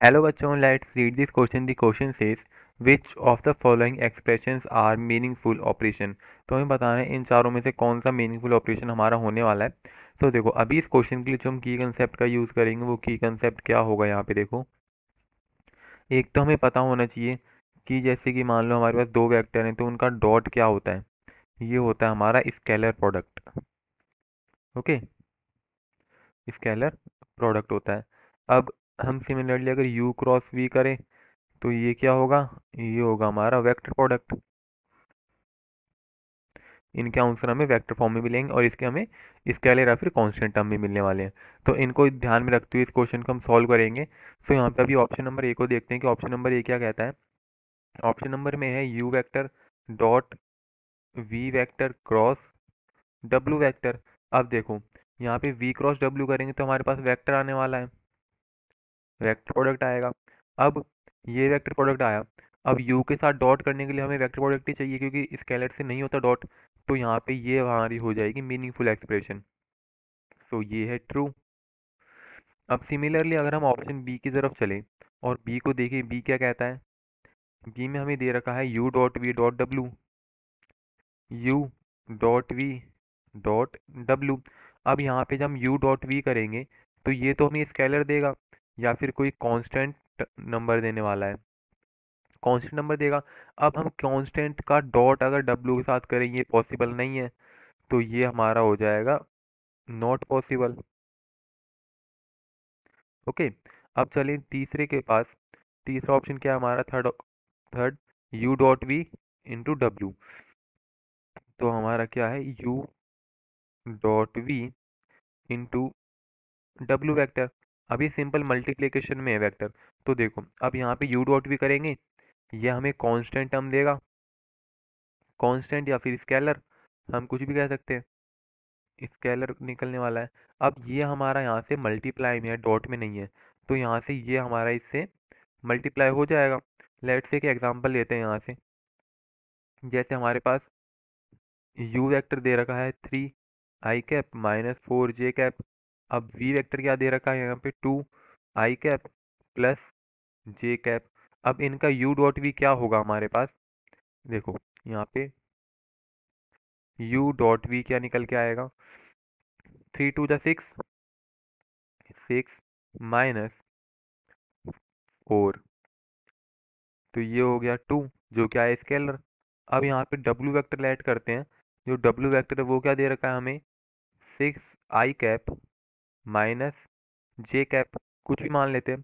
Hello बच्चों, let's read this question. The question says which of the following expressions are meaningful operation. तो हमें बताना है इन चारों में से कौन सा मीनिंगफुल ऑपरेशन हमारा होने वाला है। तो देखो अभी इस क्वेश्चन के लिए जो हम की कंसेप्ट का यूज़ करेंगे वो की कंसेप्ट क्या होगा यहाँ पे देखो। एक तो हमें पता होना चाहिए कि जैसे कि मान लो हमारे पास दो वेक्टर हैं तो उनका डॉट क्या होता है। ये होता है हमारा scalar product. Okay, scalar product होता है। अब हम सिमिलरली अगर u क्रॉस v करें तो ये क्या होगा, ये होगा हमारा वेक्टर प्रोडक्ट। इनके आंसर हमें वेक्टर फॉर्म में मिलेंगे और इसके हमें स्केलर या फिर कांस्टेंट टर्म में मिलने वाले हैं। तो इनको ध्यान में रखते हुए इस क्वेश्चन को हम सॉल्व करेंगे। तो यहाँ पे अभी ऑप्शन नंबर ए को देखते हैं कि ऑप्शन नंबर ए क्या कहता है। ऑप्शन नंबर में है U vector dot V vector cross W vector. अब देखो यहाँ पे वी क्रॉस डब्ल्यू करेंगे तो हमारे पास वेक्टर आने वाला है, वेक्टर प्रोडक्ट आएगा। अब ये वेक्टर प्रोडक्ट आया। अब u के साथ डॉट करने के लिए हमें वेक्टर प्रोडक्ट ही चाहिए क्योंकि स्केलर से नहीं होता डॉट। तो यहाँ पे ये हमारी हो जाएगी मीनिंगफुल एक्सप्रेशन। तो ये है ट्रू। अब सिमिलरली अगर हम ऑप्शन बी की तरफ चलें और बी को देखें, बी क्या कहता है। बी में हमें दे रखा है u dot V dot W, u dot V dot W. अब यहाँ पे जब हम u डॉट वी करेंगे तो ये तो हमें स्केलर देगा या फिर कोई कांस्टेंट नंबर देने वाला है, कांस्टेंट नंबर देगा। अब हम कांस्टेंट का डॉट अगर डब्ल्यू के साथ करें ये पॉसिबल नहीं है। तो ये हमारा हो जाएगा नॉट पॉसिबल। ओके, अब चलिए तीसरे के पास। तीसरा ऑप्शन क्या है हमारा, third third U dot V into W. तो हमारा क्या है U dot V into W vector. अभी सिंपल मल्टीप्लिकेशन में है वेक्टर। तो देखो अब यहाँ पे यू डॉट वी करेंगे, ये हमें कांस्टेंट टर्म देगा, कांस्टेंट या फिर स्केलर, हम कुछ भी कह सकते हैं, स्केलर निकलने वाला है। अब ये हमारा यहाँ से मल्टीप्लाई में है, डॉट में नहीं है। तो यहाँ से ये हमारा इससे मल्टीप्लाई हो जाएगा। लेट्स से एक एग्जांपल लेते हैं यहाँ से। जैसे हमारे पास u वेक्टर दे रखा है 3 i cap minus 4 j cap. अब v वेक्टर क्या दे रखा है यहाँ पे 2 i cap plus j cap. अब इनका u डॉट v क्या होगा हमारे पास, देखो यहाँ पे u डॉट v क्या निकल के आएगा, 3 2 6, 6 माइनस 4। तो ये हो गया 2 जो क्या है स्केलर। अब यहाँ पे w वेक्टर ऐड करते हैं। जो w वेक्टर है वो क्या दे रखा है हमें, 6 i cap minus j cap, कुछ भी मान लेते हैं।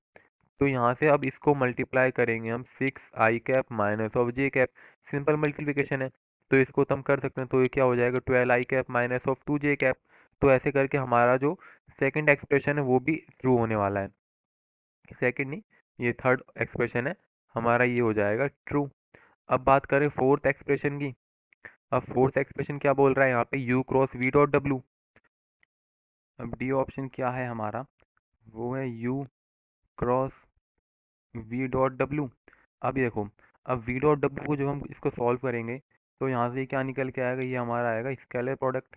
तो यहाँ से अब इसको मल्टीप्लाई करेंगे हम 6 i cap minus of j cap. Simple multiplication है तो इसको तो हम कर सकते हैं। तो ये क्या हो जाएगा 12 i cap minus of 2 j cap. तो ऐसे करके हमारा जो सेकंड एक्सप्रेशन है वो भी ट्रू होने वाला है। सेकंड नहीं, ये थर्ड एक्सप्रेशन है हमारा, ये हो जाएगा ट्रू। अब बात करें फोर्थ एक्सप्रेशन की। अब फोर्थ एक्सप्रेशन क्या बोल रहा है यहाँ पे, u cross v dot W. अब डी ऑप्शन क्या है हमारा, वो है u cross v dot W. अब ये देखो, अब v डॉट डब्ल्यू को जब हम इसको सॉल्व करेंगे तो यहाँ से क्या निकल के आएगा, ये हमारा आएगा स्केलर प्रोडक्ट,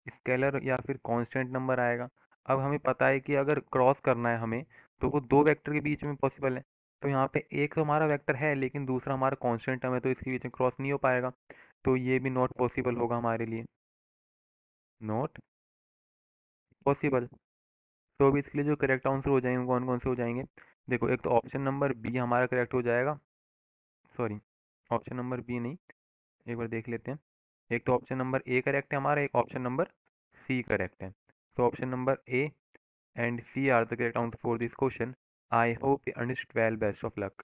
स्केलर या फिर कांस्टेंट नंबर आएगा। अब हमें पता है कि अगर क्रॉस करना है हमें तो वो दो वेक्टर के बीच में पॉसिबल है। तो यहाँ पे एक तो हमारा वेक्टर है लेकिन दूसरा हमारा कांस्टेंट टर्म है, तो इसके बीच में क्रॉस नहीं हो पाएगा। तो ये भी नॉट पॉसिबल होगा हमारे लिए, नॉट पॉसिबल। तो अभी इसके लिए जो करेक्ट आंसर हो जाएंगे कौन कौन से हो जाएंगे, देखो एक तो ऑप्शन नंबर बी हमारा करेक्ट हो जाएगा। सॉरी, ऑप्शन नंबर बी नहीं, एक बार देख लेते हैं। एक तो ऑप्शन नंबर ए करेक्ट है हमारा, एक ऑप्शन नंबर सी करेक्ट है। तो option number A and C are the correct answer for this question. I hope you understood well. Best of luck.